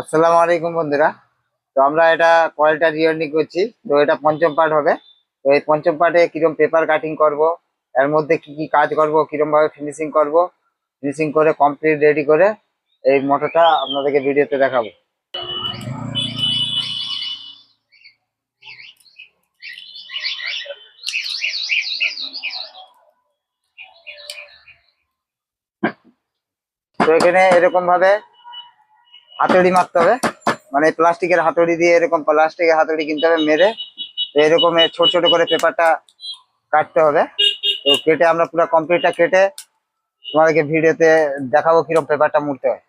আসসালামু আলাইকুম বন্ধুরা। তো আমরা এটা কয়েলটা রিওয়ার্ডিং করছি। তো এটা পঞ্চম পার্ট হবে। তো এই পঞ্চম পার্টে কিরকম পেপার কাটিং করব, এর মধ্যে কি কি কাজ করব, কিরকম ভাবে ফিনিশিং করব, ফিনিশিং করে কমপ্লিট রেডি করে এই মোটরটা আপনাদেরকে ভিডিওতে দেখাবো। তো এখানে এরকম ভাবে হাতুড়ি মারতে হবে, মানে প্লাস্টিকের হাতুড়ি দিয়ে, এরকম প্লাস্টিকের হাতুড়ি কিনতে হবে, মেরে তো এরকম ছোট ছোট করে পেপারটা কাটতে হবে। তো কেটে আমরা পুরো কমপ্লিটটা কেটে তোমাদেরকে ভিডিওতে দেখাবো কিরকম পেপারটা মুড়তে হয়।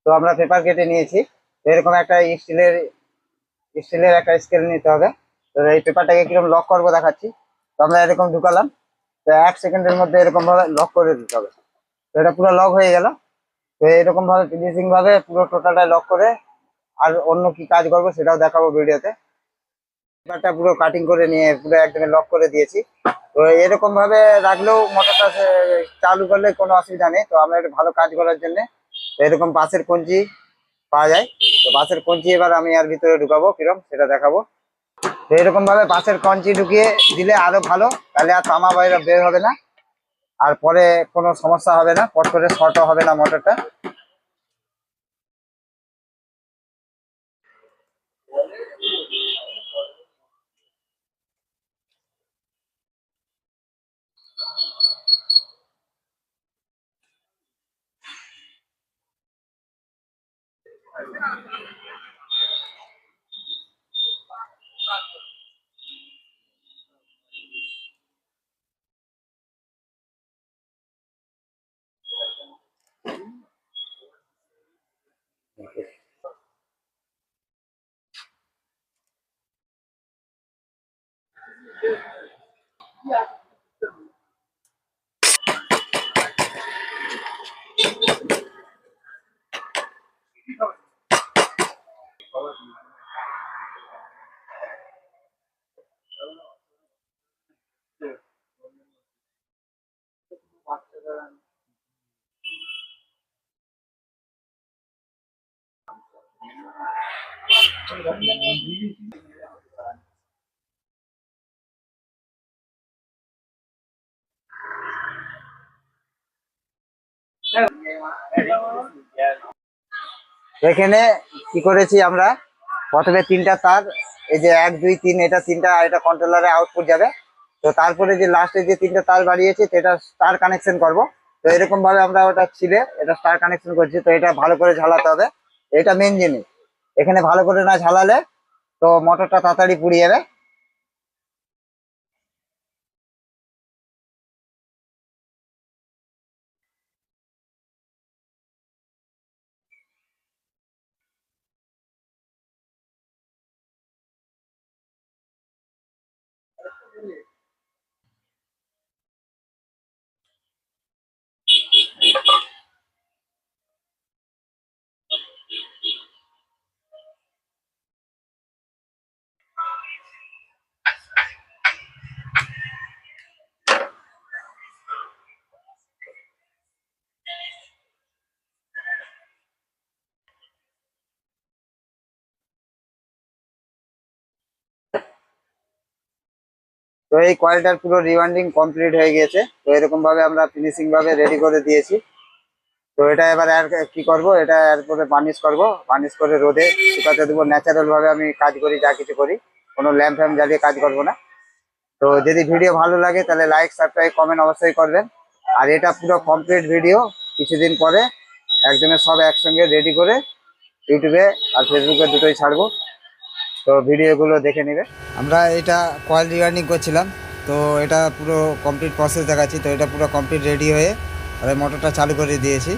তো আমরা পেপার কেটে নিয়েছি। তো এরকম একটা স্টিলের স্টিলের একটা স্কেল নিতে হবে। তো এই পেপারটাকে কিরকম লক করবো দেখাচ্ছি। তো আমরা এরকম ঢুকালাম, তো 1 সেকেন্ডের মধ্যে এরকম ভাবে লক করে দিতে হবে। তো এটা পুরো লক হয়ে গেল। তো এরকম ভাবে ফিনিশিং ভাবে পুরো টোটালটা লক করে আর অন্য কি কাজ করবো সেটাও দেখাবো ভিডিওতে। পেপারটা পুরো কাটিং করে নিয়ে পুরো একদম লক করে দিয়েছি। তো এরকম ভাবে রাখলেও মোটরটা চালু করলে কোনো অসুবিধা নেই। তো আমরা একটু ভালো কাজ করার জন্য এরকম বাঁশের কঞ্চি পাওয়া যায়। তো বাঁশের কঞ্চি এবার আমি এর ভিতরে ঢুকাবো, কিরম সেটা দেখাবো। তো এরকম ভাবে বাঁশের কঞ্চি ঢুকিয়ে দিলে আরো ভালো, তাহলে আর তামা বাইরে বের হবে না, আর পরে কোনো সমস্যা হবে না, পট করে শর্টও হবে না মোটরটা। এখানে কি করেছি আমরা, প্রথমে 3টা তার, এই যে 1 2 3, এটা 3টা, এটা কন্ট্রোলারে আউটপুট যাবে। তো তারপরে যে লাস্টে যে 3টা তার বাড়িয়েছি সেটা স্টার কানেকশন করব। তো এরকম ভাবে আমরা ওটা ছিঁড়ে এটা স্টার কানেকশন করছি। তো এটা ভালো করে ঝালাতে হবে, এটা মেন জিনিস। এখানে ভালো করে না ঝালালে তো মোটরটা তাড়াতাড়ি পুড়িয়ে যাবে। তো এই কয়েলটার পুরো রিওয়ান্ডিং কমপ্লিট হয়ে গিয়েছে। তো এরকম ভাবে আমরা ফিনিশিং ভাবে রেডি করে দিয়েছি। তো এটা এবার আর কি করব, এটা এরপরে বার্নিশ করব, বার্নিশ করে রোদে শুকাতে দেবো। ন্যাচারাল ভাবে আমি কাজ করি, যা কিছু করি, কোনো ল্যাম্প ফ্যাম্প জ্বালিয়ে কাজ করব না। তো যদি ভিডিও ভালো লাগে তাহলে লাইক সাবস্ক্রাইব কমেন্ট অবশ্যই করবেন। আর এটা পুরো কমপ্লিট ভিডিও কিছুদিন পরে একজনের সব একসঙ্গে রেডি করে ইউটিউবে আর ফেসবুকে দুটোই ছাড়বো। তো ভিডিওগুলো দেখে নেবে। আমরা এটা কয়েল রিওয়ার্ডিং করছিলাম। তো এটা পুরো কমপ্লিট প্রসেস দেখাচ্ছি। তো এটা পুরো কমপ্লিট রেডি হয়ে আর মোটরটা চালু করে দিয়েছি।